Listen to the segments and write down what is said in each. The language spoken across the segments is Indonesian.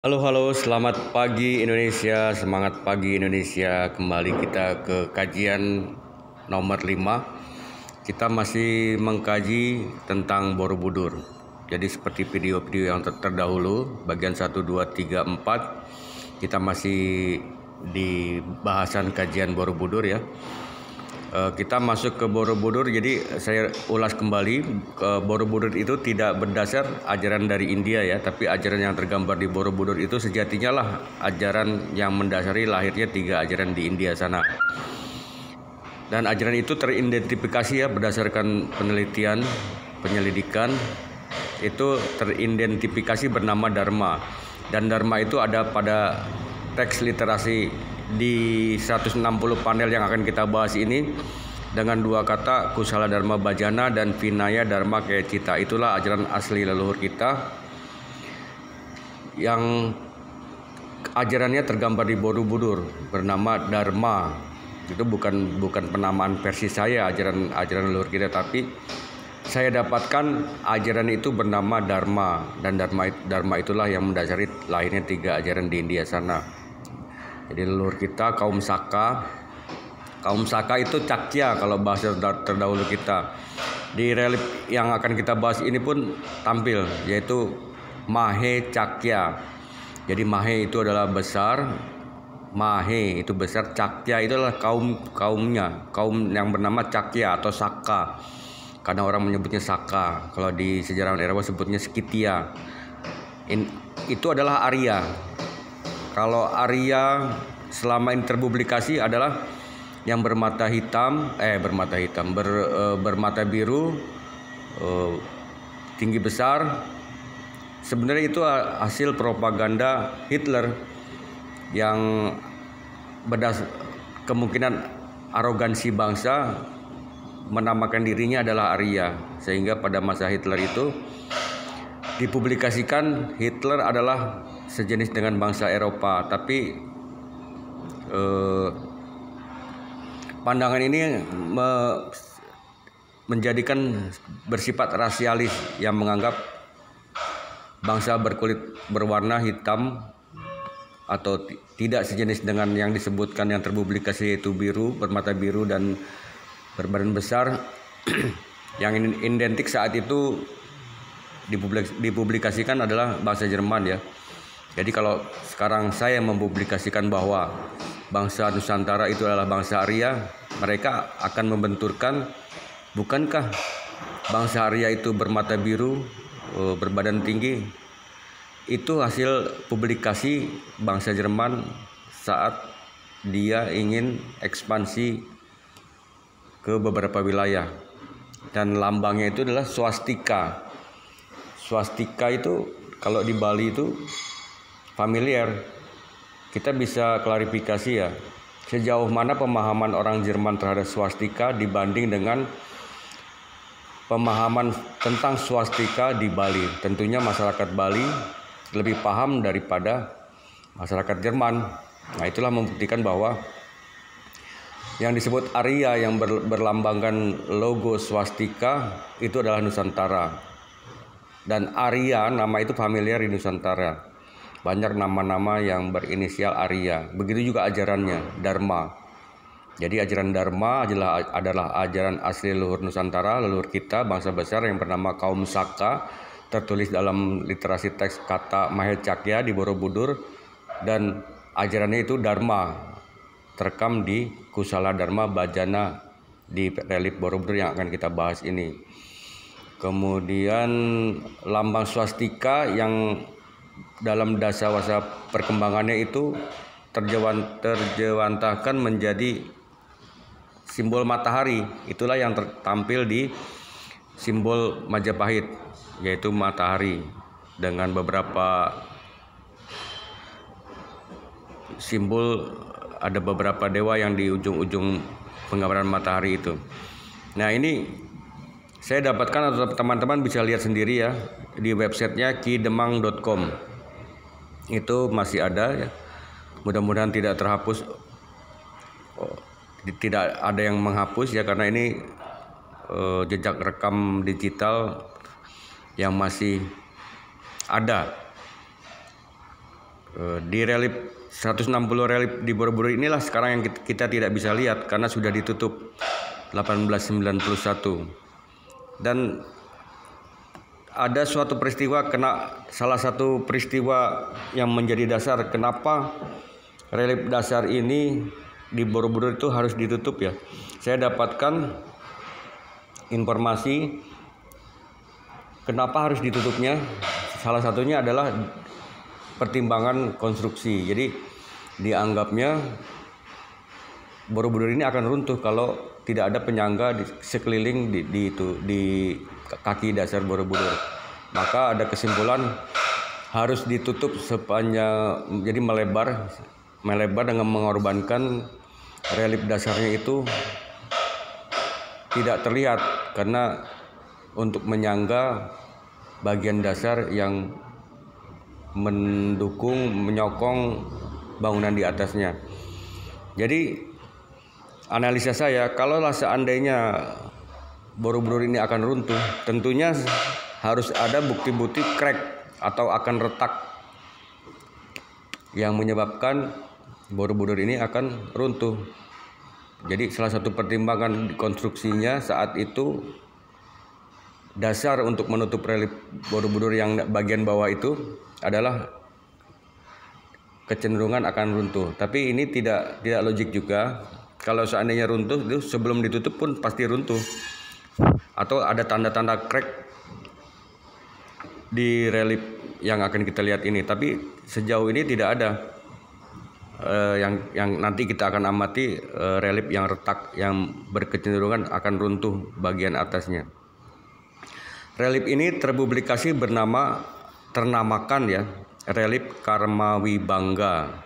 Halo, selamat pagi Indonesia, semangat pagi Indonesia. Kembali kita ke kajian nomor 5. Kita masih mengkaji tentang Borobudur. Jadi seperti video-video yang terdahulu, bagian 1, 2, 3, 4, kita masih di bahasan kajian Borobudur ya. Kita masuk ke Borobudur, jadi saya ulas kembali. Borobudur itu tidak berdasar ajaran dari India ya, tapi ajaran yang tergambar di Borobudur itu sejatinya lah ajaran yang mendasari lahirnya 3 ajaran di India sana. Dan ajaran itu teridentifikasi ya berdasarkan penelitian, penyelidikan, itu teridentifikasi bernama Dharma. Dan Dharma itu ada pada teks literasi di 160 panel yang akan kita bahas ini dengan 2 kata, Kusala Dharma Bhajana dan Vinaya Dharma Kayacita. Itulah ajaran asli leluhur kita yang ajarannya tergambar di Borobudur bernama Dharma. Itu bukan penamaan versi saya ajaran leluhur kita, tapi saya dapatkan ajaran itu bernama Dharma, dan Dharma itulah yang mendasari lahirnya 3 ajaran di India sana. Jadi leluhur kita kaum Saka. Kaum Saka itu Cakya kalau bahasa terdahulu kita. Di relief yang akan kita bahas ini pun tampil, yaitu Mahe Cakya. Jadi Mahe itu adalah besar, Mahe itu besar, Cakya itu adalah kaumnya, kaum yang bernama Cakya atau Saka. Karena orang menyebutnya Saka. Kalau di sejarawan Eropa sebutnya Skitya. Itu adalah Arya. Kalau Arya selama ini terpublikasi adalah yang bermata biru, tinggi besar. Sebenarnya itu hasil propaganda Hitler yang kemungkinan arogansi bangsa menamakan dirinya adalah Arya, sehingga pada masa Hitler itu dipublikasikan Hitler adalah sejenis dengan bangsa Eropa, tapi pandangan ini menjadikan bersifat rasialis yang menganggap bangsa berkulit berwarna hitam atau tidak sejenis dengan yang disebutkan yang terpublikasi, yaitu biru, bermata biru dan berbadan besar. Yang identik saat itu dipublikasikan adalah bangsa Jerman ya. Jadi kalau sekarang saya mempublikasikan bahwa bangsa Nusantara itu adalah bangsa Arya, mereka akan membenturkan, bukankah bangsa Arya itu bermata biru, berbadan tinggi? Itu hasil publikasi bangsa Jerman saat dia ingin ekspansi ke beberapa wilayah. Dan lambangnya itu adalah swastika. Swastika itu kalau di Bali itu familiar. Kita bisa klarifikasi ya, sejauh mana pemahaman orang Jerman terhadap swastika dibanding dengan pemahaman tentang swastika di Bali. Tentunya masyarakat Bali lebih paham daripada masyarakat Jerman. Nah, itulah membuktikan bahwa yang disebut Arya yang berlambangkan logo swastika itu adalah Nusantara. Dan Arya, nama itu familiar di Nusantara. Banyak nama-nama yang berinisial Arya. Begitu juga ajarannya, Dharma. Jadi ajaran Dharma adalah ajaran asli leluhur Nusantara, leluhur kita, bangsa besar yang bernama kaum Saka, tertulis dalam literasi teks kata Mahe Cakya di Borobudur, dan ajarannya itu Dharma, terekam di Kusala Dharma Bhajana di relief Borobudur yang akan kita bahas ini. Kemudian lambang swastika yang dalam dasawasa perkembangannya itu terjewantahkan menjadi simbol matahari. Itulah yang tertampil di simbol Majapahit, yaitu matahari dengan beberapa simbol, ada beberapa dewa yang di ujung-ujung penggambaran matahari itu. Nah, ini saya dapatkan, atau teman-teman bisa lihat sendiri ya di websitenya kidemang.com. Itu masih ada ya. Mudah-mudahan tidak terhapus, tidak ada yang menghapus ya, karena ini jejak rekam digital yang masih ada. Di relief 160 relief di Borobudur inilah sekarang yang kita tidak bisa lihat karena sudah ditutup 1891. Dan ada suatu peristiwa, salah satu peristiwa yang menjadi dasar kenapa relief dasar ini di Borobudur itu harus ditutup ya. Saya dapatkan informasi kenapa harus ditutupnya. Salah satunya adalah pertimbangan konstruksi. Jadi dianggapnya Borobudur ini akan runtuh kalau tidak ada penyangga di sekeliling di kaki dasar Borobudur. Maka ada kesimpulan harus ditutup sepanjang, jadi melebar dengan mengorbankan relief dasarnya itu tidak terlihat karena untuk menyangga bagian dasar yang menyokong bangunan di atasnya. Jadi analisa saya, kalaulah seandainya Borobudur ini akan runtuh, tentunya harus ada bukti-bukti crack atau akan retak yang menyebabkan Borobudur ini akan runtuh. Jadi salah satu pertimbangan konstruksinya saat itu, dasar untuk menutup relief Borobudur yang bagian bawah itu adalah kecenderungan akan runtuh. Tapi ini tidak logik juga. Kalau seandainya runtuh itu sebelum ditutup pun pasti runtuh. Atau ada tanda-tanda crack di relief yang akan kita lihat ini. Tapi sejauh ini tidak ada. Yang nanti kita akan amati relief yang retak yang berkecenderungan akan runtuh bagian atasnya. Relief ini terpublikasi ternamakan ya, relief Karmawibangga.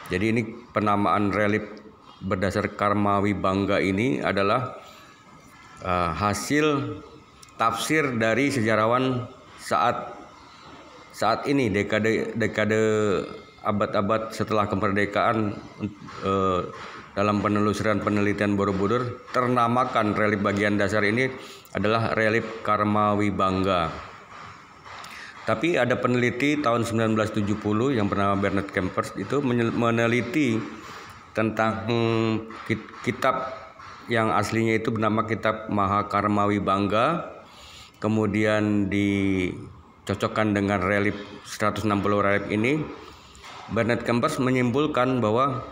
Jadi ini penamaan relief berdasar Karmawibangga ini adalah hasil tafsir dari sejarawan saat ini, dekade abad-abad setelah kemerdekaan. Dalam penelusuran penelitian Borobudur, ternamakan relief bagian dasar ini adalah relief Karmawibangga. Tapi ada peneliti tahun 1970 yang bernama Bernard Kempers itu meneliti tentang kitab yang aslinya itu bernama kitab Mahakarmawibangga, kemudian dicocokkan dengan relief 160 relief ini. Bernard Kempers menyimpulkan bahwa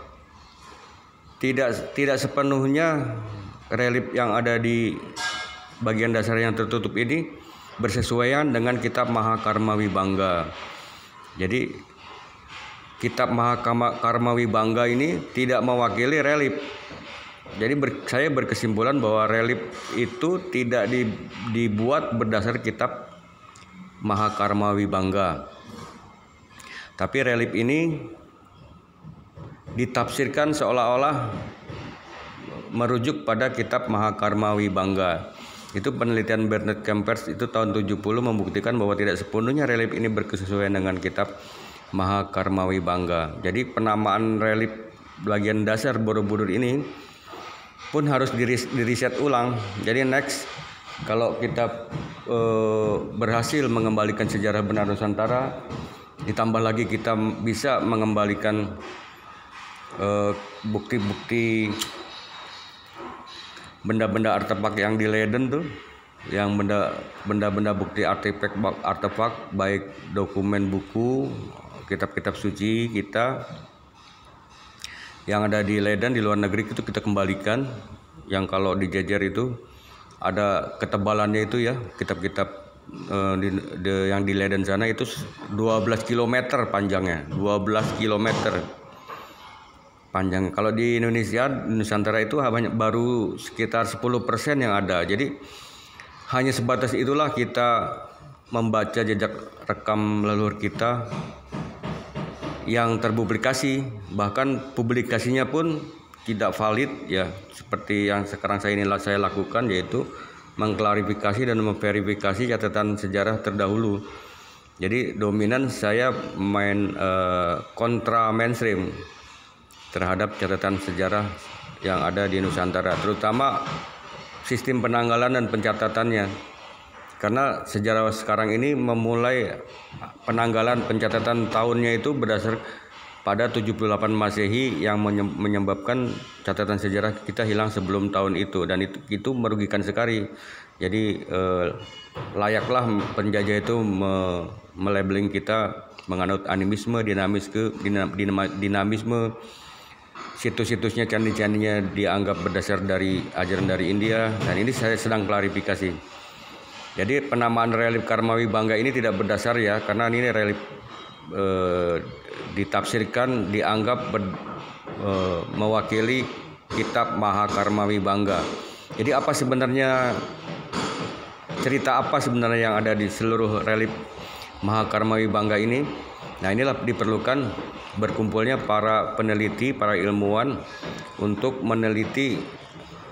tidak sepenuhnya relief yang ada di bagian dasar yang tertutup ini bersesuaian dengan kitab Mahakarmawibangga. Jadi kitab Mahakarmawibangga ini tidak mewakili relief. Jadi saya berkesimpulan bahwa relief itu tidak dibuat berdasar kitab Mahakarmawibangga. Tapi relief ini ditafsirkan seolah-olah merujuk pada kitab Mahakarmawibangga. Itu penelitian Bernard Kempers itu tahun 70 membuktikan bahwa tidak sepenuhnya relief ini berkesesuaian dengan kitab Mahakarmawibangga. Jadi penamaan relief bagian dasar Borobudur ini pun harus diriset ulang. Jadi next, kalau kita berhasil mengembalikan sejarah benar Nusantara, ditambah lagi kita bisa mengembalikan bukti-bukti benda-benda artefak yang di Leiden tuh, yang benda-benda bukti artefak baik dokumen, buku, kitab-kitab suci kita yang ada di Leiden di luar negeri itu kita kembalikan. Yang kalau dijejer itu ada ketebalannya itu ya, kitab-kitab yang di Leiden sana itu 12 km panjangnya, 12 km panjang. Kalau di Indonesia, di Nusantara itu baru sekitar 10% yang ada. Jadi hanya sebatas itulah kita membaca jejak rekam leluhur kita yang terpublikasi. Bahkan publikasinya pun tidak valid ya, seperti yang sekarang saya lakukan, yaitu mengklarifikasi dan memverifikasi catatan sejarah terdahulu. Jadi dominan saya main kontra mainstream terhadap catatan sejarah yang ada di Nusantara, terutama sistem penanggalan dan pencatatannya. Karena sejarah sekarang ini memulai penanggalan pencatatan tahunnya itu berdasar pada 78 Masehi yang menyebabkan catatan sejarah kita hilang sebelum tahun itu, dan itu merugikan sekali. Jadi layaklah penjajah itu melabeling kita menganut animisme, dinamisme. Situs-situsnya, candi-candinya dianggap berdasar dari ajaran dari India, dan ini saya sedang klarifikasi. Jadi penamaan relief Karmawi Bangga ini tidak berdasar ya, karena ini relief ditafsirkan dianggap mewakili kitab Mahakarmawi Bangga. Jadi apa sebenarnya, cerita apa sebenarnya yang ada di seluruh relief Mahakarmawi Bangga ini? Nah, inilah diperlukan berkumpulnya para peneliti, para ilmuwan untuk meneliti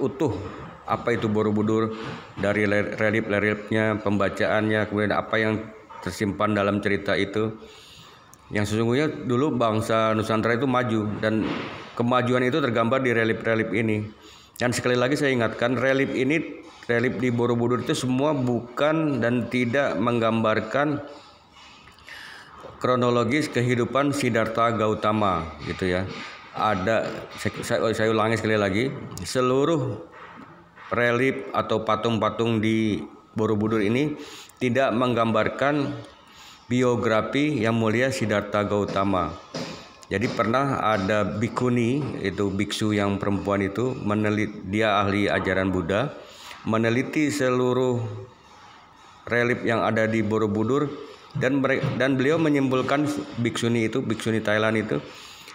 utuh apa itu Borobudur, dari relief-reliefnya, pembacaannya, kemudian apa yang tersimpan dalam cerita itu. Yang sesungguhnya dulu bangsa Nusantara itu maju, dan kemajuan itu tergambar di relief-relief ini. Dan sekali lagi saya ingatkan, relief di Borobudur itu semua bukan dan tidak menggambarkan kronologis kehidupan Siddhartha Gautama gitu ya. Saya ulangi sekali lagi, seluruh relief atau patung-patung di Borobudur ini tidak menggambarkan biografi Yang Mulia Siddhartha Gautama. Jadi pernah ada bikuni, itu biksu yang perempuan itu, dia ahli ajaran Buddha, meneliti seluruh relief yang ada di Borobudur, dan beliau menyimpulkan biksuni Thailand itu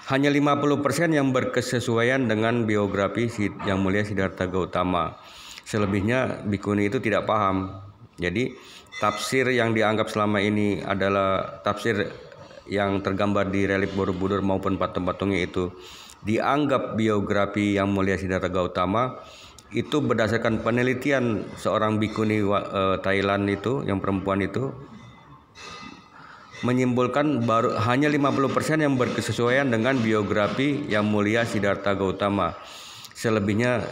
hanya 50% yang berkesesuaian dengan biografi Yang Mulia Siddhartha Gautama. Selebihnya bikuni itu tidak paham. Jadi tafsir yang dianggap selama ini adalah tafsir yang tergambar di relief Borobudur maupun patung-patungnya itu dianggap biografi Yang Mulia Siddhartha Gautama, itu berdasarkan penelitian seorang bikuni Thailand itu, yang perempuan itu, menyimpulkan hanya 50% yang berkesesuaian dengan biografi Yang Mulia Siddhartha Gautama. Selebihnya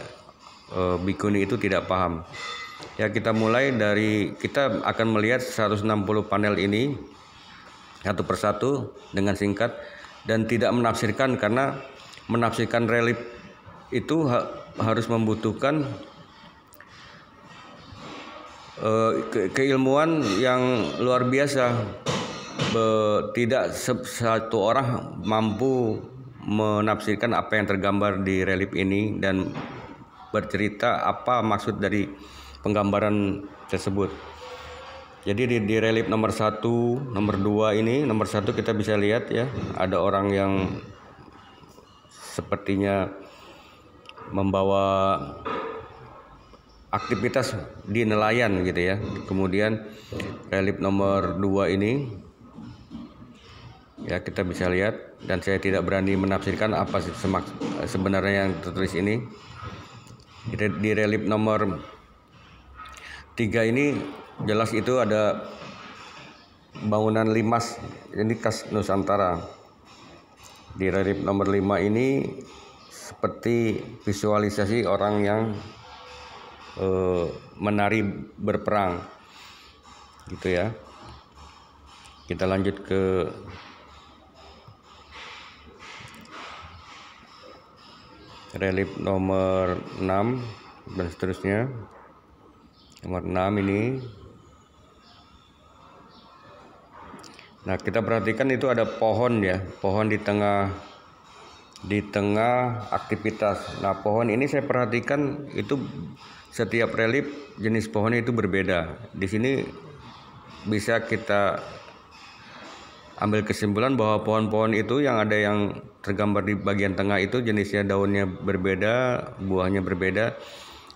bikuni itu tidak paham. Ya, kita mulai dari, kita akan melihat 160 panel ini satu persatu dengan singkat, dan tidak menafsirkan, karena menafsirkan relief itu harus membutuhkan keilmuan yang luar biasa. Tidak satu orang mampu menafsirkan apa yang tergambar di relief ini dan bercerita apa maksud dari penggambaran tersebut. Jadi di relief nomor 1, nomor 2 ini, nomor 1 kita bisa lihat ya, ada orang yang sepertinya membawa aktivitas di nelayan gitu ya. Kemudian relief nomor 2 ini ya, kita bisa lihat, dan saya tidak berani menafsirkan apa sebenarnya yang tertulis ini. Di relief nomor 3 ini jelas itu ada bangunan limas, ini khas Nusantara. Di relief nomor 5 ini seperti visualisasi orang yang menari berperang gitu ya. Kita lanjut ke relief nomor 6 dan seterusnya. Nomor 6 ini, nah kita perhatikan itu ada pohon ya, pohon di tengah aktivitas. Nah, pohon ini saya perhatikan itu setiap relief jenis pohonnya itu berbeda. Di sini bisa kita ambil kesimpulan bahwa pohon-pohon itu yang ada yang tergambar di bagian tengah itu jenisnya daunnya berbeda, buahnya berbeda.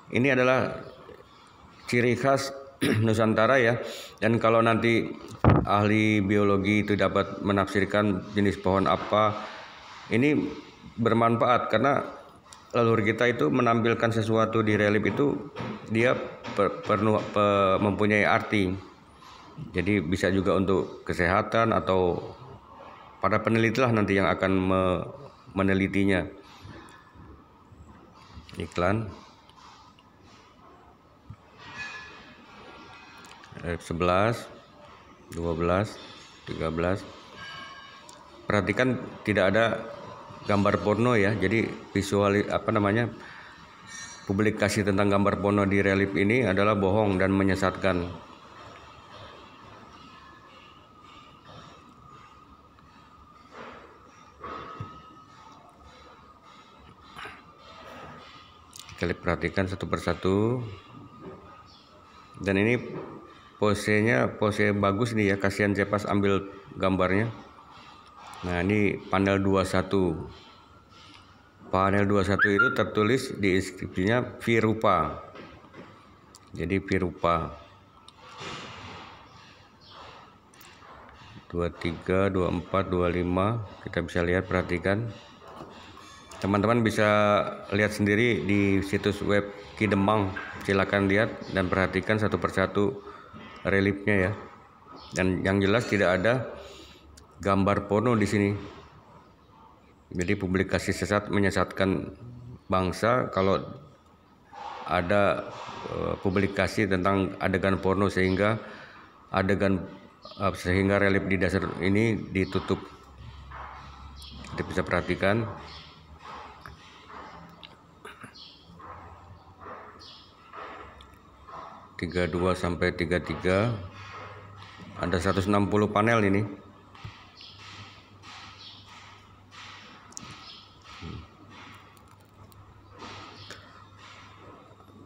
Ini adalah ciri khas Nusantara ya. Dan kalau nanti ahli biologi itu dapat menafsirkan jenis pohon apa, ini bermanfaat, karena leluhur kita itu menampilkan sesuatu di relief itu dia mempunyai arti. Jadi bisa juga untuk kesehatan, atau para peneliti lah nanti yang akan menelitinya. Iklan. relief 11, 12, 13. Perhatikan tidak ada gambar porno ya. Jadi visual publikasi tentang gambar porno di relief ini adalah bohong dan menyesatkan. Kita perhatikan satu persatu. Dan ini posenya pose bagus nih ya, kasihan saya pas ambil gambarnya. Nah, ini panel 21. Panel 21 itu tertulis di inskripsinya Virupa. Jadi Virupa 23, 24, 25. Kita bisa lihat, perhatikan. Teman-teman bisa lihat sendiri di situs web Ki Demang. Silakan lihat dan perhatikan satu persatu reliefnya ya. Dan yang jelas tidak ada gambar porno di sini. Jadi publikasi sesat menyesatkan bangsa kalau ada publikasi tentang adegan porno sehingga relief di dasar ini ditutup. Kita bisa perhatikan. Tiga 32 sampai 33 ada 160 panel ini.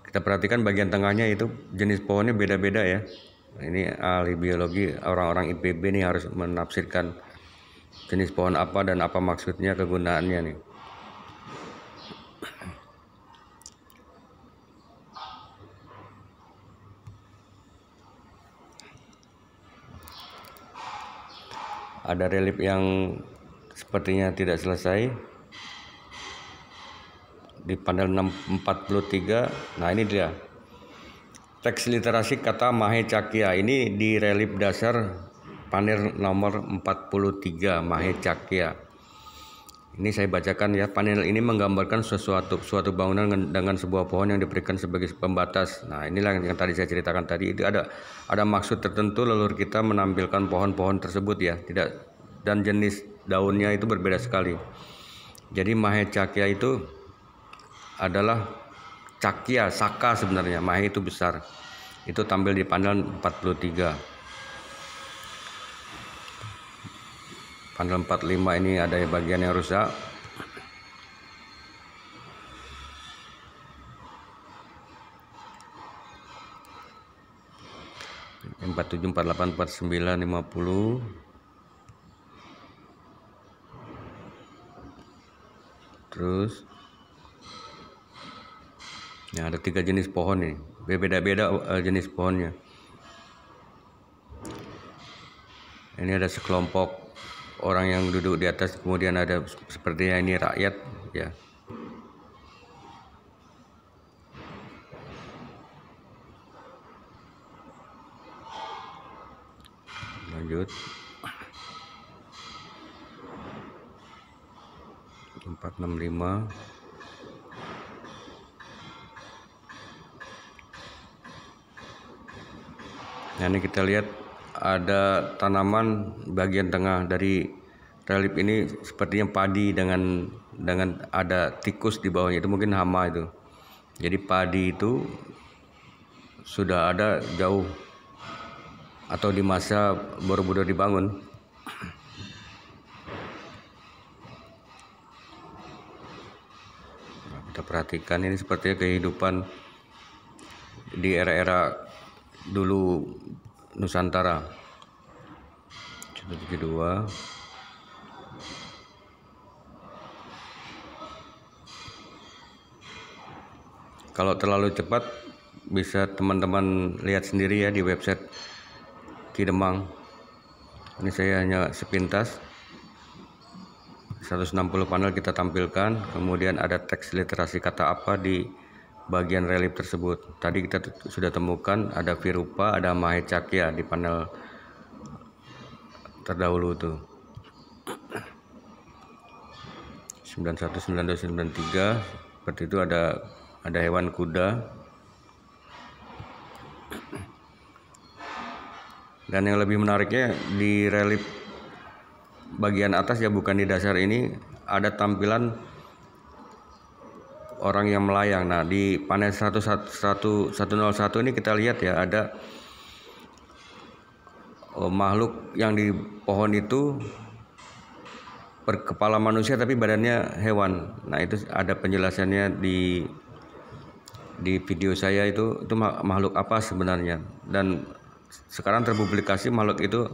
Kita perhatikan bagian tengahnya itu jenis pohonnya beda-beda ya. Ini ahli biologi, orang-orang IPB nih harus menafsirkan jenis pohon apa dan apa maksudnya, kegunaannya nih. Ada relief yang sepertinya tidak selesai di panel 643. Nah, ini dia teks literasi kata Mahe Cakya. Ini di relief dasar panel nomor 43 Mahe Cakya. Ini saya bacakan ya. Panel ini menggambarkan suatu bangunan dengan sebuah pohon yang diberikan sebagai pembatas. Nah, inilah yang tadi saya ceritakan tadi. Itu ada maksud tertentu leluhur kita menampilkan pohon-pohon tersebut ya. Dan jenis daunnya itu berbeda sekali. Jadi Mahe Cakya itu adalah Cakya, Saka sebenarnya. Mahe itu besar. Itu tampil di panel 43. Panel 45 ini ada bagian yang rusak. Yang 47, 48, 49, 50. Terus ya, ada 3 jenis pohon nih, beda-beda jenis pohonnya. Ini ada sekelompok orang yang duduk di atas, kemudian ada sepertinya ini rakyat ya. Lanjut 465. Nah, ini kita lihat ada tanaman bagian tengah dari relief ini sepertinya padi dengan ada tikus di bawahnya, itu mungkin hama itu. Jadi padi itu sudah ada jauh atau di masa Borobudur dibangun. Nah, kita perhatikan ini sepertinya kehidupan di era-era dulu Nusantara. 172. Kalau terlalu cepat bisa teman-teman lihat sendiri ya di website Ki Demang. Ini saya hanya sepintas. 160 panel kita tampilkan, kemudian ada teks literasi kata apa di bagian relief tersebut. Tadi kita sudah temukan ada Virupa, ada Mahe Cakya di panel terdahulu tuh. 91, 92, 93 seperti itu, ada hewan kuda. Dan yang lebih menariknya di relief bagian atas ya, bukan di dasar ini, ada tampilan orang yang melayang. Nah, di panel 101 ini kita lihat ya, ada makhluk yang di pohon itu berkepala manusia tapi badannya hewan. Nah, itu ada penjelasannya di video saya, itu makhluk apa sebenarnya. Dan sekarang terpublikasi makhluk itu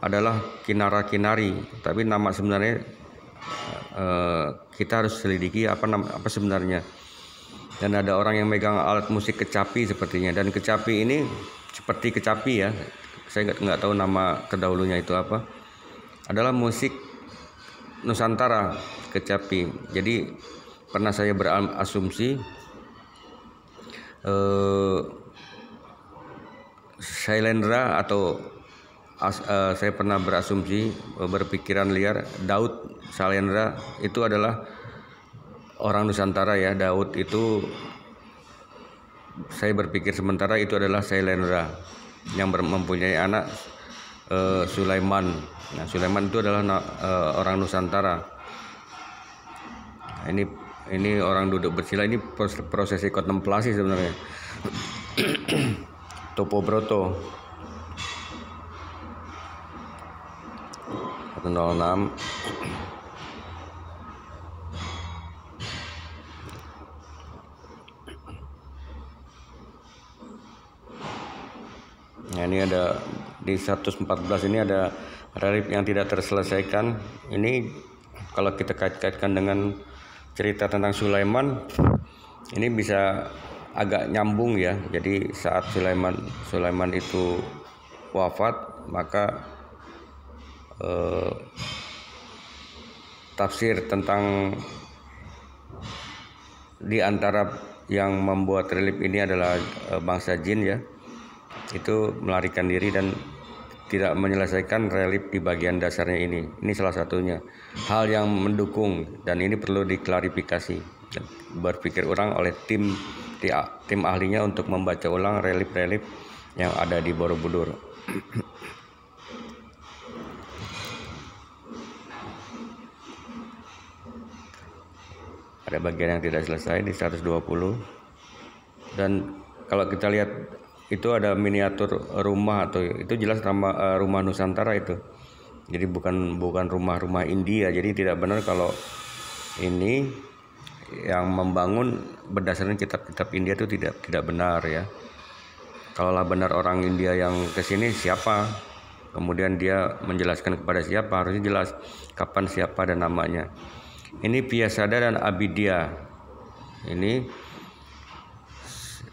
adalah kinara-kinari, tapi nama sebenarnya kita harus selidiki apa sebenarnya. Dan ada orang yang megang alat musik kecapi sepertinya, dan kecapi ini seperti kecapi ya, saya nggak tahu nama terdahulunya itu apa, adalah musik Nusantara, kecapi. Jadi pernah saya berasumsi Sailendra atau saya pernah berasumsi, berpikiran liar, Daud Sailendra itu adalah orang Nusantara ya. Daud itu saya berpikir sementara itu adalah Sailendra yang mempunyai anak Sulaiman. Nah, Sulaiman itu adalah orang Nusantara. Ini orang duduk bersila, ini prosesi kontemplasi sebenarnya. Topo Broto 106. Nah, ini ada di 114 ini ada relief yang tidak terselesaikan. Ini kalau kita kait-kaitkan dengan cerita tentang Sulaiman, ini bisa agak nyambung ya. Jadi saat Sulaiman itu wafat, maka tafsir tentang di antara yang membuat relief ini adalah bangsa jin ya, itu melarikan diri dan tidak menyelesaikan relief di bagian dasarnya ini. Ini salah satunya hal yang mendukung, dan ini perlu diklarifikasi dan berpikir ulang oleh tim ahlinya untuk membaca ulang relief yang ada di Borobudur. Ada bagian yang tidak selesai di 120, dan kalau kita lihat itu ada miniatur rumah, atau itu jelas nama rumah Nusantara itu. Jadi bukan rumah-rumah India. Jadi tidak benar kalau ini yang membangun berdasarkan kitab-kitab India itu tidak benar ya. Kalaulah benar orang India yang kesini siapa, kemudian dia menjelaskan kepada siapa, harusnya jelas kapan, siapa, dan namanya. Ini Piasada dan Abidya. Ini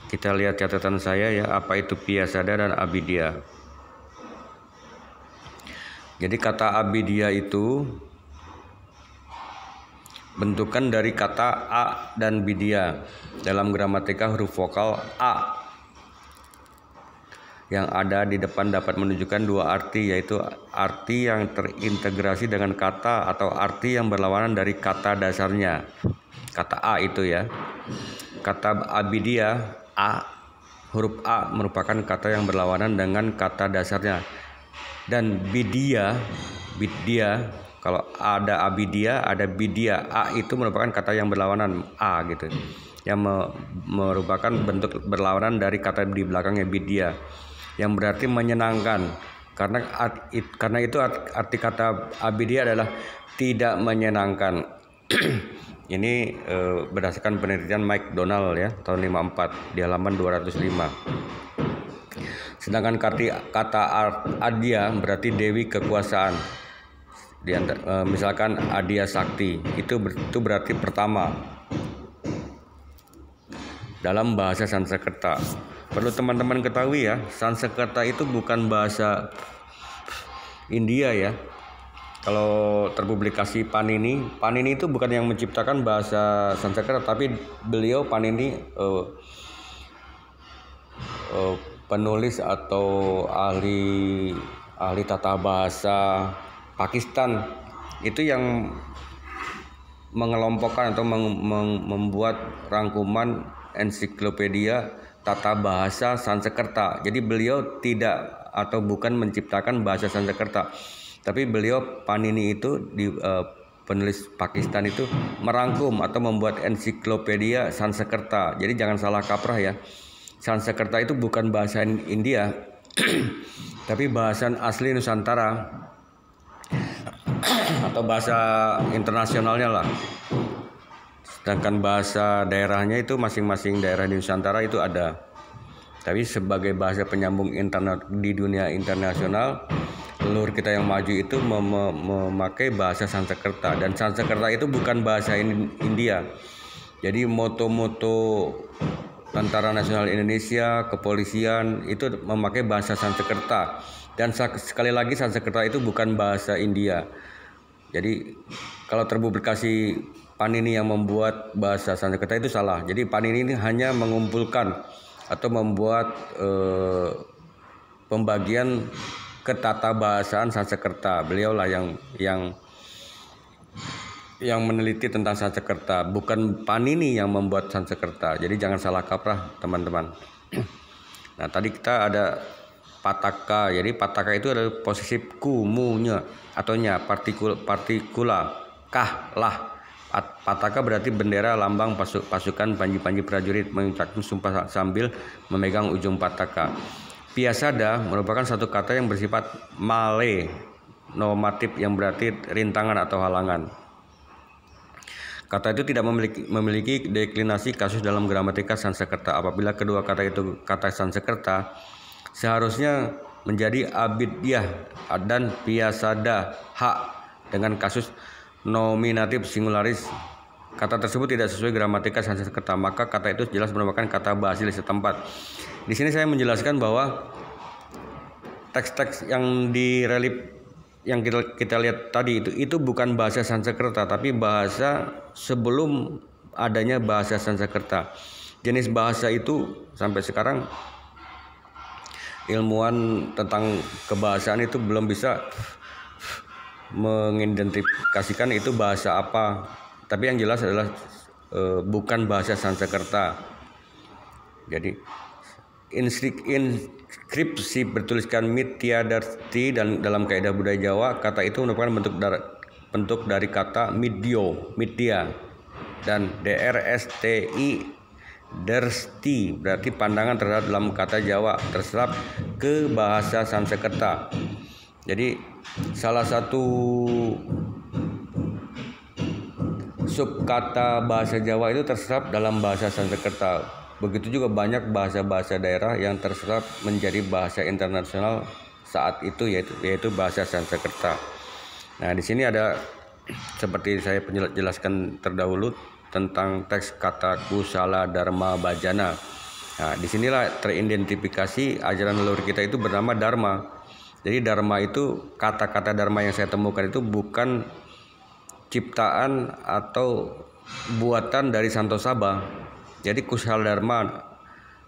kita lihat catatan saya ya, apa itu Piasada dan Abidya. Jadi kata Abidya itu bentukan dari kata A dan Bidya. Dalam gramatika huruf vokal A yang ada di depan dapat menunjukkan dua arti, yaitu arti yang terintegrasi dengan kata atau arti yang berlawanan dari kata dasarnya. Kata A itu ya. Kata Abidya, A, huruf A merupakan kata yang berlawanan dengan kata dasarnya. Dan Bidya, kalau ada Abidya, ada Bidya, A itu merupakan kata yang berlawanan A gitu, yang merupakan bentuk berlawanan dari kata di belakangnya Bidya, yang berarti menyenangkan. Karena itu arti kata Abidya adalah tidak menyenangkan. Ini berdasarkan penelitian Mike Donald ya, tahun 54 di halaman 205. Sedangkan kata Adya berarti Dewi kekuasaan. Misalkan Adya Sakti, itu berarti pertama dalam bahasa Sanskerta. Perlu teman-teman ketahui ya, Sanskerta itu bukan bahasa India ya. Kalau terpublikasi Panini itu bukan yang menciptakan bahasa Sanskerta, tapi beliau Panini penulis atau ahli tata bahasa Pakistan itu yang mengelompokkan atau membuat rangkuman ensiklopedia tata bahasa Sanskerta. Jadi beliau tidak atau bukan menciptakan bahasa Sanskerta. Tapi beliau Panini itu penulis Pakistan itu merangkum atau membuat ensiklopedia Sanskerta. Jadi jangan salah kaprah ya. Sanskerta itu bukan bahasa India, tapi bahasa asli Nusantara atau bahasa internasionalnya lah. Sedangkan bahasa daerahnya itu masing-masing daerah di Nusantara itu ada. Tapi sebagai bahasa penyambung internet di dunia internasional, leluhur kita yang maju itu memakai bahasa Sanskerta, dan Sanskerta itu bukan bahasa India. Jadi moto-moto Tentara Nasional Indonesia, kepolisian itu memakai bahasa Sanskerta. Dan sekali lagi Sanskerta itu bukan bahasa India. Jadi kalau terpublikasi Panini yang membuat bahasa Sanskerta itu salah. Jadi Panini ini hanya mengumpulkan atau membuat pembagian ketatabahasaan Sanskerta. Beliaulah yang meneliti tentang Sanskerta, bukan Panini yang membuat Sanskerta. Jadi jangan salah kaprah teman-teman. Nah, tadi kita ada Pataka. Jadi Pataka itu adalah posesif kumunya atau nya partikula kah lah. Pataka berarti bendera, lambang, pasukan, panji-panji prajurit mengucapkan sumpah sambil memegang ujung pataka. Piasada merupakan satu kata yang bersifat male normatif yang berarti rintangan atau halangan. Kata itu tidak memiliki deklinasi kasus dalam gramatika Sanskerta. Apabila kedua kata itu kata Sanskerta, seharusnya menjadi abidyah dan piasada hak dengan kasus nominatif singularis. Kata tersebut tidak sesuai gramatika Sanskerta, maka kata itu jelas merupakan kata bahasa setempat. Di sini saya menjelaskan bahwa teks-teks yang di relief yang kita lihat tadi itu bukan bahasa Sanskerta, tapi bahasa sebelum adanya bahasa Sanskerta. Jenis bahasa itu sampai sekarang ilmuwan tentang kebahasaan itu belum bisa mengidentifikasikan itu bahasa apa. Tapi yang jelas adalah bukan bahasa Sanskerta. Jadi inskripsi bertuliskan Mityadarti, dan dalam kaidah budaya Jawa kata itu merupakan bentuk dari kata midya, dan drsti dersti berarti pandangan terhadap dalam kata Jawa terserap ke bahasa Sanskerta. Jadi salah satu subkata bahasa Jawa itu terserap dalam bahasa Sanskerta. Begitu juga banyak bahasa-bahasa daerah yang terserap menjadi bahasa internasional saat itu, yaitu bahasa Sanskerta. Nah, di sini ada seperti saya jelaskan terdahulu tentang teks kata Kusala Dharma Bhajana. Nah, disinilah teridentifikasi ajaran leluhur kita itu bernama Dharma. Jadi Dharma itu, kata-kata Dharma yang saya temukan itu bukan ciptaan atau buatan dari Santosaba. Jadi Kusala Dharma,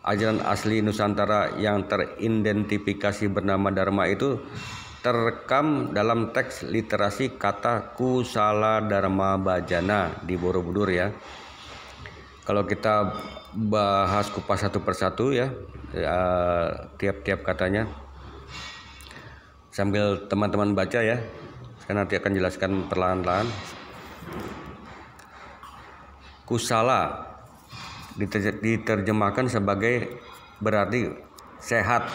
ajaran asli Nusantara yang teridentifikasi bernama Dharma itu terekam dalam teks literasi kata Kusala Dharma Bhajana di Borobudur ya. Kalau kita bahas kupas satu persatu ya, tiap-tiap katanya sambil teman-teman baca ya. Saya nanti akan jelaskan perlahan-lahan. Kusala diterjemahkan sebagai berarti sehat,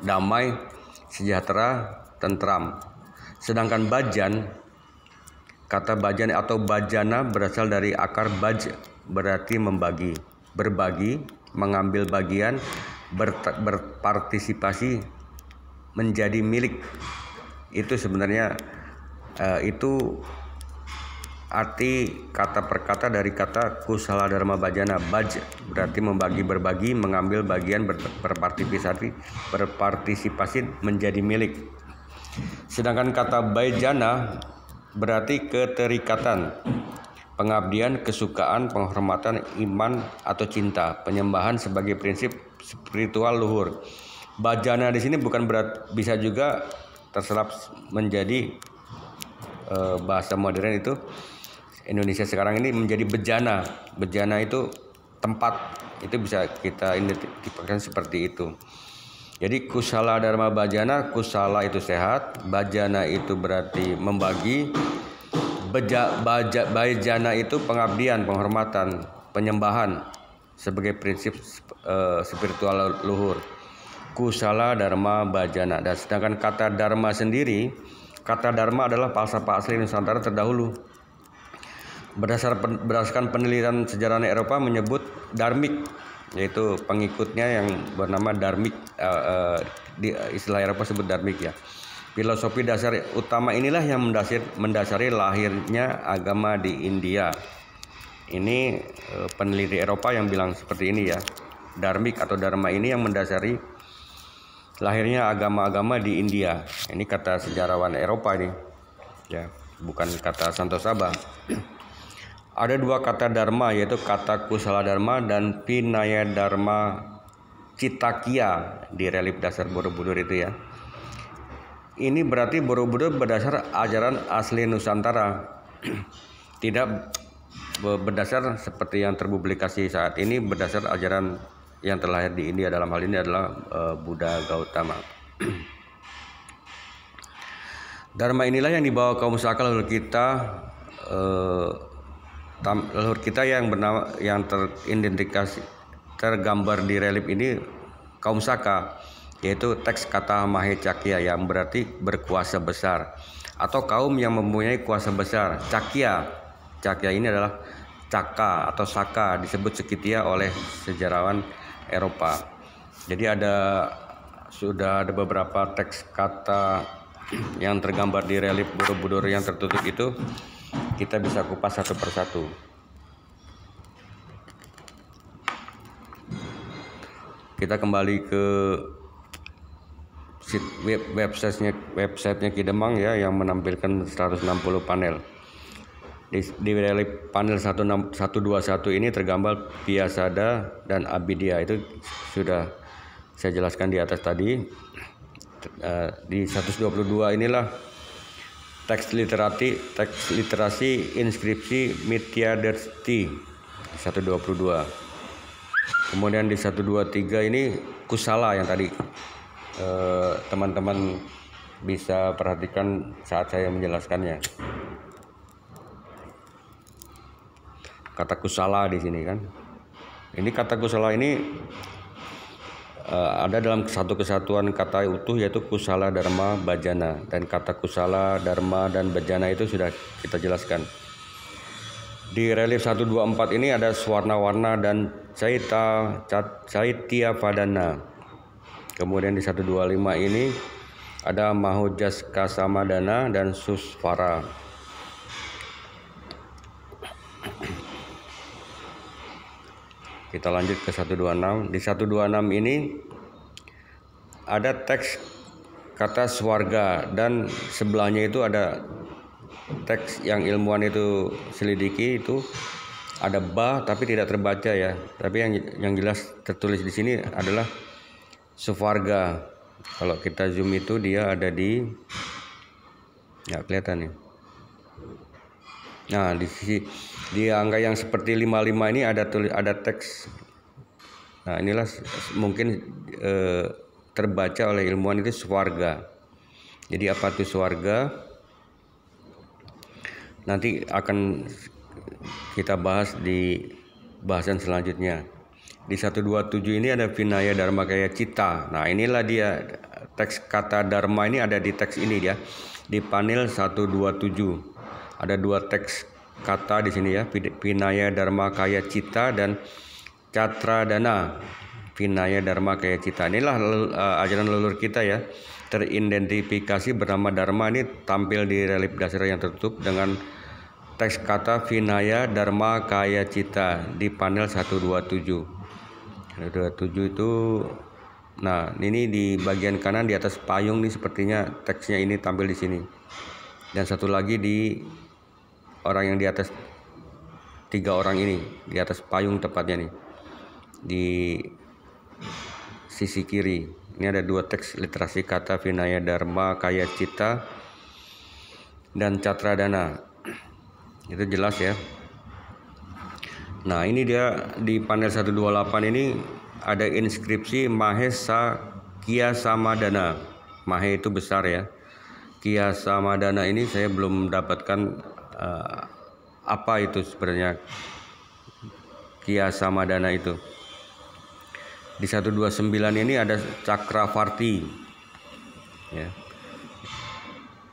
damai, sejahtera, tentram. Sedangkan bajan, kata bajan atau bajana berasal dari akar baj, berarti membagi, berbagi, mengambil bagian, berpartisipasi, menjadi milik. Itu sebenarnya itu arti kata per kata dari kata Kusala Dharma Bhajana. Baj berarti membagi, berbagi, mengambil bagian, berpartisipasi, menjadi milik. Sedangkan kata Bhajana berarti keterikatan, pengabdian, kesukaan, penghormatan, iman atau cinta, penyembahan sebagai prinsip spiritual luhur. Bhajana di sini bukan bisa juga terserap menjadi bahasa modern itu Indonesia sekarang ini menjadi bejana. Bejana itu tempat, itu bisa kita identifikasikan seperti itu. Jadi kusala dharma bajana, kusala itu sehat, bajana itu berarti membagi, bajana itu pengabdian, penghormatan, penyembahan sebagai prinsip spiritual luhur. Kusala dharma bajana. Dan sedangkan kata dharma sendiri, kata dharma adalah falsafah asli Nusantara terdahulu. Berdasarkan penelitian sejarah Eropa menyebut dharmik, yaitu pengikutnya yang bernama dharmik, di istilah Eropa sebut dharmik ya. Filosofi dasar utama inilah yang mendasari lahirnya agama di India. Ini peneliti Eropa yang bilang seperti ini ya. Dharmik atau dharma ini yang mendasari lahirnya agama-agama di India. Ini kata sejarawan Eropa ini. Ya, bukan kata Santo Sabah. Ada dua kata dharma, yaitu kata kusala dharma dan vinaya dharma citakya di relief dasar Borobudur itu ya. Ini berarti Borobudur berdasar ajaran asli Nusantara, tidak berdasar seperti yang terpublikasi saat ini, berdasar ajaran yang terlahir di India, dalam hal ini adalah Buddha Gautama. Dharma inilah yang dibawa kaum Saka leluhur kita yang bernama, yang teridentifikasi tergambar di relief ini kaum Saka, yaitu teks kata Mahecakya yang berarti berkuasa besar, atau kaum yang mempunyai kuasa besar. Cakya ini adalah Caka atau Saka, disebut Sekitia oleh sejarawan Eropa. Jadi sudah ada beberapa teks kata yang tergambar di relief Borobudur yang tertutup itu, kita bisa kupas satu persatu. Kita kembali ke websitenya Ki Demang ya, yang menampilkan 160 panel. Di relief panel 121 ini tergambar Piasada dan Abhidya, itu sudah saya jelaskan di atas tadi. Di 122 inilah teks literasi inskripsi Mityadarsti 122. Kemudian di 123 ini kusala yang tadi teman-teman bisa perhatikan saat saya menjelaskannya. Kata kusala di sini kan. Ini kata kusala ini ada dalam satu kesatuan kata utuh, yaitu kusala dharma bajana, dan kata kusala dharma dan bajana itu sudah kita jelaskan. Di relief 124 ini ada Swarna-warna dan Caitya Padana. Kemudian di 125 ini ada Mahojaska Samadana dan Susvara. Kita lanjut ke 126. Di 126 ini ada teks kata swarga, dan sebelahnya itu ada teks yang ilmuwan itu selidiki, itu ada ba tapi tidak terbaca ya. Tapi yang jelas tertulis di sini adalah Suvarga. Kalau kita zoom itu dia ada di, nggak kelihatan nih. Nah, di angka yang seperti 55 ini ada teks. Nah, inilah mungkin terbaca oleh ilmuwan itu Swarga. Jadi apa itu Swarga? Nanti akan kita bahas di bahasan selanjutnya. Di 127 ini ada Vinaya Dharma Kaya Cita. Nah, inilah dia teks kata dharma ini ada di teks ini dia. Di panel 127. Ada dua teks kata di sini ya, Vinaya Dharma Kaya Cita dan Catradana. Vinaya Dharma Kaya Cita. Inilah ajaran leluhur kita ya. Teridentifikasi bernama Dharma, ini tampil di relief dasar yang tertutup dengan teks kata Vinaya Dharma Kaya Cita di panel 127. 127 itu, nah ini di bagian kanan di atas payung nih, sepertinya teksnya ini tampil di sini. Dan satu lagi di orang yang di atas, 3 orang ini di atas payung tepatnya nih, di sisi kiri. Ini ada 2 teks literasi kata Vinaya Dharma Kaya Cita dan Catradana. Itu jelas ya. Nah, ini dia di panel 128 ini ada inskripsi Mahesa Kia Samadana. Mahe itu besar ya. Kia Samadana ini saya belum mendapatkan apa itu sebenarnya Kia Samadana itu. Di 129 ini ada Cakravarti ya.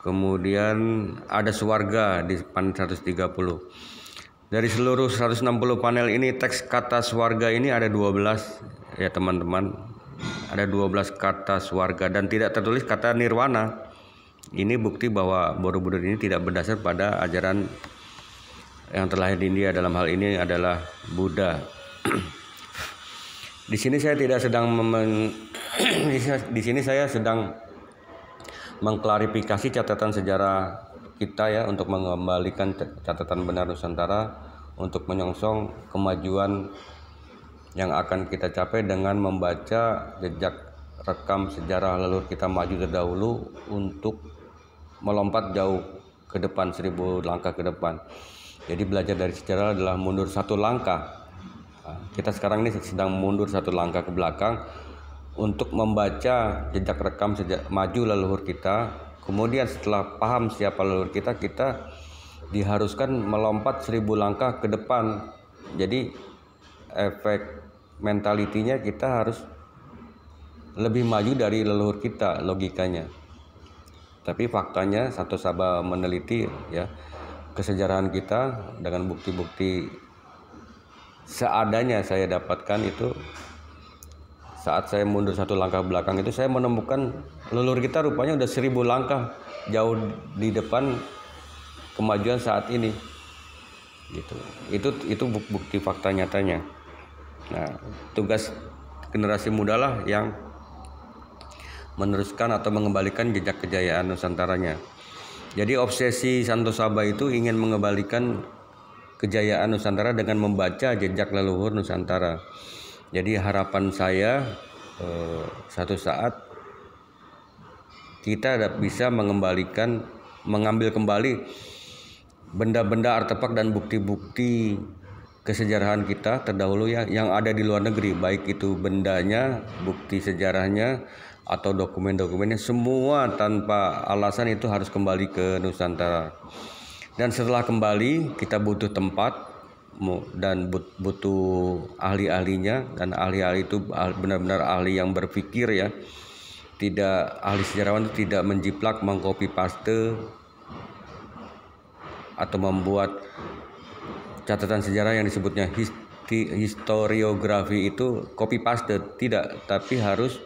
Kemudian ada Swarga di panel 130. Dari seluruh 160 panel ini teks kata Swarga ini ada 12 ya teman-teman. Ada 12 kata Swarga dan tidak tertulis kata Nirwana. Ini bukti bahwa Borobudur ini tidak berdasar pada ajaran yang terlahir di India, dalam hal ini adalah Buddha. Di sini saya tidak sedang di sini saya sedang mengklarifikasi catatan sejarah kita ya, untuk mengembalikan catatan benar Nusantara, untuk menyongsong kemajuan yang akan kita capai dengan membaca jejak rekam sejarah leluhur kita maju terdahulu untuk melompat jauh ke depan, 1000 langkah ke depan. Jadi belajar dari sejarah adalah mundur satu langkah. Kita sekarang ini sedang mundur satu langkah ke belakang untuk membaca jejak rekam maju leluhur kita. Kemudian setelah paham siapa leluhur kita, kita diharuskan melompat 1000 langkah ke depan. Jadi efek mentalitinya kita harus lebih maju dari leluhur kita, logikanya. Tapi faktanya Santo Saba meneliti ya kesejarahan kita dengan bukti-bukti seadanya saya dapatkan itu. Saat saya mundur satu langkah belakang itu, saya menemukan leluhur kita rupanya udah 1000 langkah jauh di depan kemajuan saat ini gitu. Itu bukti fakta nyatanya. Nah, tugas generasi muda lah yang meneruskan atau mengembalikan jejak kejayaan Nusantaranya. Jadi obsesi Santo Saba itu ingin mengembalikan kejayaan Nusantara dengan membaca jejak leluhur Nusantara. Jadi harapan saya satu saat kita bisa mengambil kembali benda-benda artefak dan bukti-bukti kesejarahan kita terdahulu yang ada di luar negeri, baik itu bendanya, bukti sejarahnya, atau dokumen-dokumennya, semua tanpa alasan itu harus kembali ke Nusantara. Dan setelah kembali kita butuh tempat dan butuh ahli-ahlinya, dan ahli-ahli itu benar-benar ahli yang berpikir ya. Tidak, ahli sejarawan itu tidak menjiplak, mengcopy paste atau membuat catatan sejarah yang disebutnya historiografi itu copy paste, tidak, tapi harus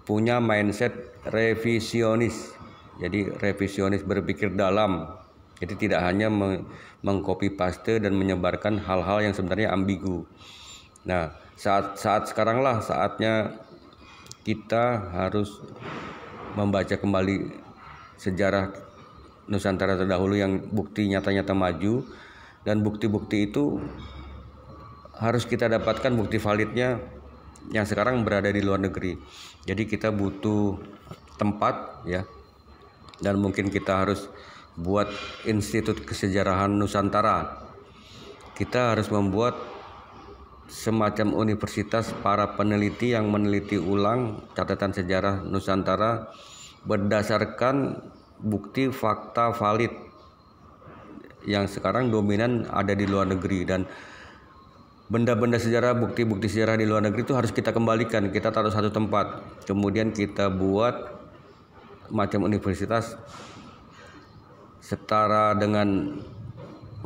punya mindset revisionis. Jadi revisionis, berpikir dalam. Jadi tidak hanya mengcopy paste dan menyebarkan hal-hal yang sebenarnya ambigu. Nah, saat sekarang lah saatnya kita harus membaca kembali sejarah Nusantara terdahulu yang bukti nyata-nyata maju, dan bukti-bukti itu harus kita dapatkan bukti validnya yang sekarang berada di luar negeri. Jadi kita butuh tempat ya, dan mungkin kita harus buat Institut Kesejarahan Nusantara. Kita harus membuat semacam universitas para peneliti yang meneliti ulang catatan sejarah Nusantara berdasarkan bukti fakta valid yang sekarang dominan ada di luar negeri. Dan benda-benda sejarah, bukti-bukti sejarah di luar negeri itu harus kita kembalikan, kita taruh satu tempat, kemudian kita buat macam universitas setara dengan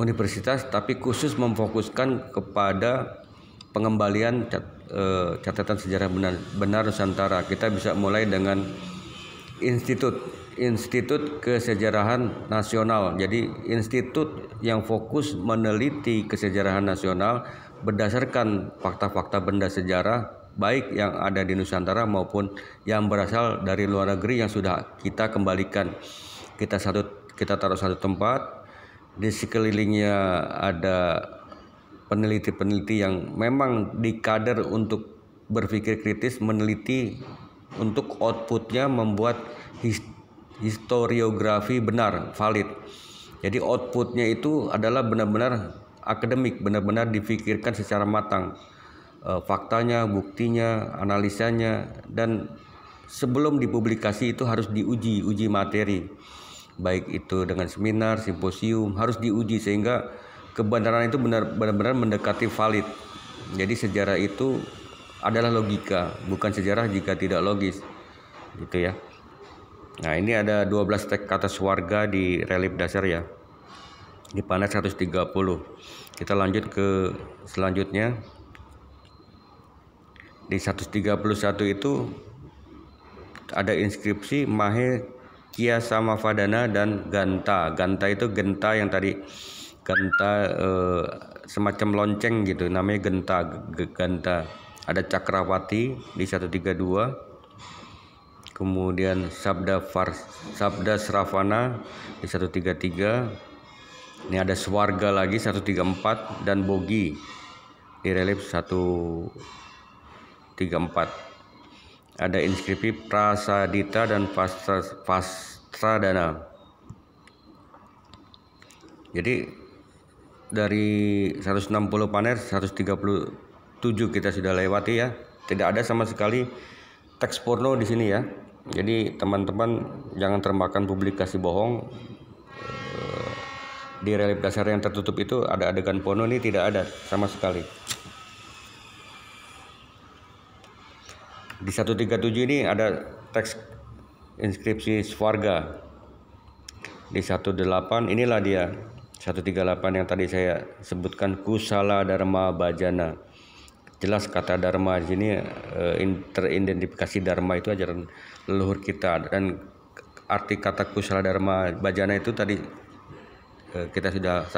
universitas, tapi khusus memfokuskan kepada pengembalian catatan sejarah benar Nusantara. Kita bisa mulai dengan Institut Kesejarahan Nasional. Jadi institut yang fokus meneliti kesejarahan nasional berdasarkan fakta-fakta benda sejarah, baik yang ada di Nusantara maupun yang berasal dari luar negeri yang sudah kita kembalikan. Kita taruh satu tempat, di sekelilingnya ada peneliti-peneliti yang memang dikader untuk berpikir kritis, meneliti, untuk outputnya membuat historiografi benar, valid. Jadi outputnya itu adalah benar-benar akademik, benar-benar dipikirkan secara matang, faktanya, buktinya, analisanya, dan sebelum dipublikasi itu harus uji materi, baik itu dengan seminar, simposium, harus diuji sehingga kebenaran itu benar-benar mendekati valid. Jadi sejarah itu adalah logika, bukan sejarah jika tidak logis, gitu ya. Nah, ini ada 12 teks kata swarga di relief dasar ya, di panel 130. Kita lanjut ke selanjutnya. Di 131 itu ada inskripsi Mahe Kia Samavadana dan Ganta. Ganta itu genta yang tadi genta semacam lonceng gitu, namanya ganta. Ada Cakrawati di 132. Kemudian Sabda Sravana di 133. Ini ada Swarga lagi 134 dan Bogi di relief 134. Ada inskripsi Prasadita dan Vastradana. Jadi dari 160 panel 137 kita sudah lewati ya. Tidak ada sama sekali teks porno di sini ya. Jadi teman-teman jangan termakan publikasi bohong. Di relief dasar yang tertutup itu ada adegan porno, ini tidak ada sama sekali. Di 137 ini ada teks inskripsi Swarga. Di 18 inilah dia 138 yang tadi saya sebutkan, Kusala Dharma Bhajana. Jelas kata dharma di sini teridentifikasi dharma itu ajaran leluhur kita, dan arti kata Kusala Dharma Bhajana itu tadi kita sudah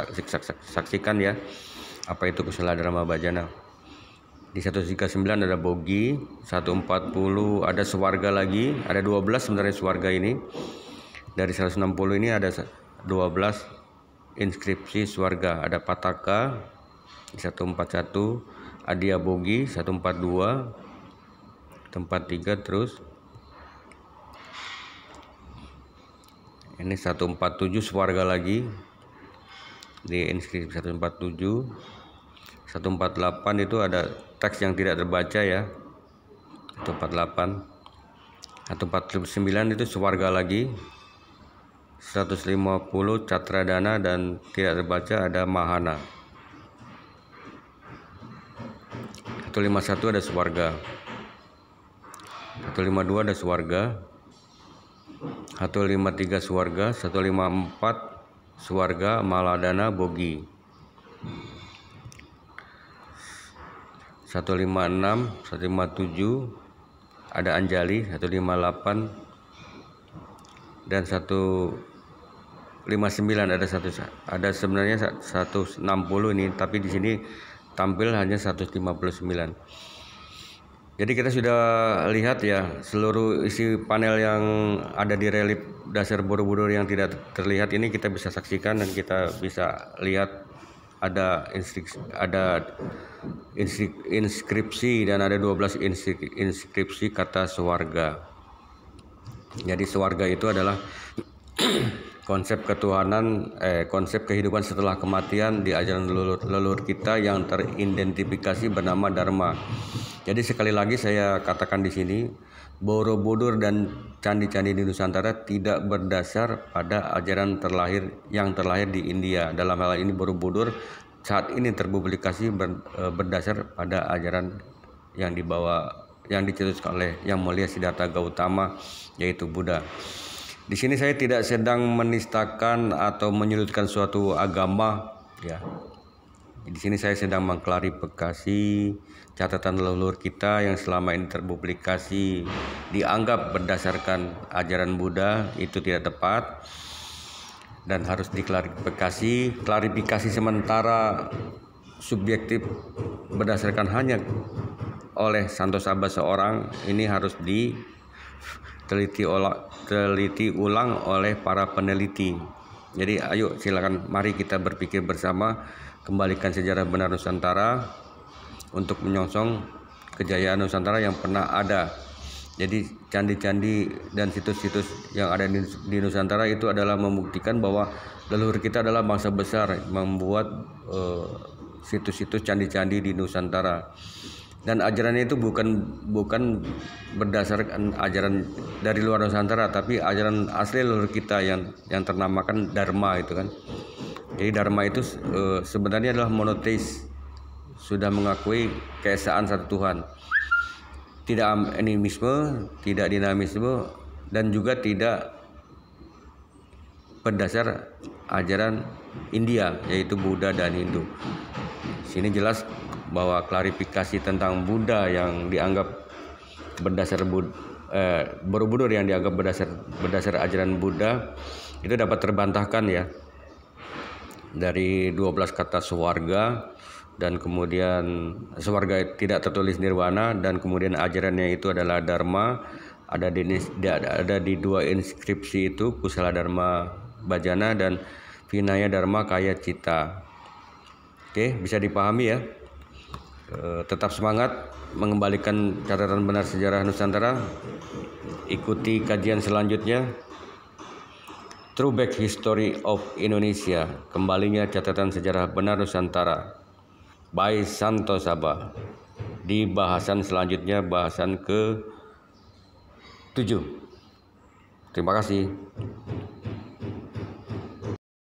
saksikan ya, apa itu Kusala Dharma Bhajana. Di 139 ada Bogi, 140 ada Swarga lagi, ada 12 sebenarnya Swarga ini. Dari 160 ini ada 12 inskripsi Swarga, ada Pataka di 141, Adia Bogi 142, 143 terus. Ini 147 Swarga lagi di inskripsi 147. 148 itu ada teks yang tidak terbaca ya, 148. 149 itu Swarga lagi. 150 Catradana dan tidak terbaca ada Mahana. 151 ada Swarga. 152 ada Swarga. 153 Swarga. 154 Swarga Maladana Bogi. 156, 157 ada Anjali, 158 dan 159 ada sebenarnya 160 ini, tapi di sini tampil hanya 159. Jadi kita sudah lihat ya seluruh isi panel yang ada di relief dasar Borobudur yang tidak terlihat ini kita bisa saksikan dan kita bisa lihat ada inskripsi dan ada 12 inskripsi kata swarga. Jadi swarga itu adalah konsep ketuhanan, konsep kehidupan setelah kematian di ajaran leluhur kita yang teridentifikasi bernama Dharma. Jadi sekali lagi saya katakan di sini, Borobudur dan candi-candi di Nusantara tidak berdasar pada ajaran yang terlahir di India. Dalam hal ini Borobudur saat ini terpublikasi berdasar pada ajaran yang dicetuskan oleh Yang Mulia Siddhartha Gautama, yaitu Buddha. Di sini saya tidak sedang menistakan atau menyudutkan suatu agama ya. Di sini saya sedang mengklarifikasi catatan leluhur kita yang selama ini terpublikasi dianggap berdasarkan ajaran Buddha itu tidak tepat dan harus diklarifikasi. Klarifikasi sementara subjektif berdasarkan hanya oleh Santo Sabha seorang ini harus diteliti ulang oleh para peneliti. Jadi ayo silakan mari kita berpikir bersama, kembalikan sejarah benar Nusantara untuk menyongsong kejayaan Nusantara yang pernah ada. Jadi candi-candi dan situs-situs yang ada di Nusantara itu adalah membuktikan bahwa leluhur kita adalah bangsa besar, membuat situs-situs candi-candi di Nusantara. Dan ajarannya itu bukan berdasarkan ajaran dari luar Nusantara, tapi ajaran asli leluhur kita yang ternamakan Dharma itu kan. Jadi Dharma itu sebenarnya adalah monoteis, sudah mengakui keesaan satu Tuhan, tidak animisme, tidak dinamisme, dan juga tidak berdasar ajaran India yaitu Buddha dan Hindu. Sini jelas bahwa klarifikasi tentang Buddha yang dianggap berdasar Borobudur yang dianggap berdasar ajaran Buddha itu dapat terbantahkan ya, dari 12 kata swarga, dan kemudian swarga tidak tertulis nirwana, dan kemudian ajarannya itu adalah dharma, ada di 2 inskripsi itu Kusala Dharma Bhajana dan Vinaya Dharma Kaya Cita. Oke, bisa dipahami ya. Tetap semangat mengembalikan catatan benar sejarah Nusantara. Ikuti kajian selanjutnya, Throwback History of Indonesia, kembalinya catatan sejarah benar Nusantara by Santo Sabah. Di bahasan selanjutnya, bahasan ke-7. Terima kasih.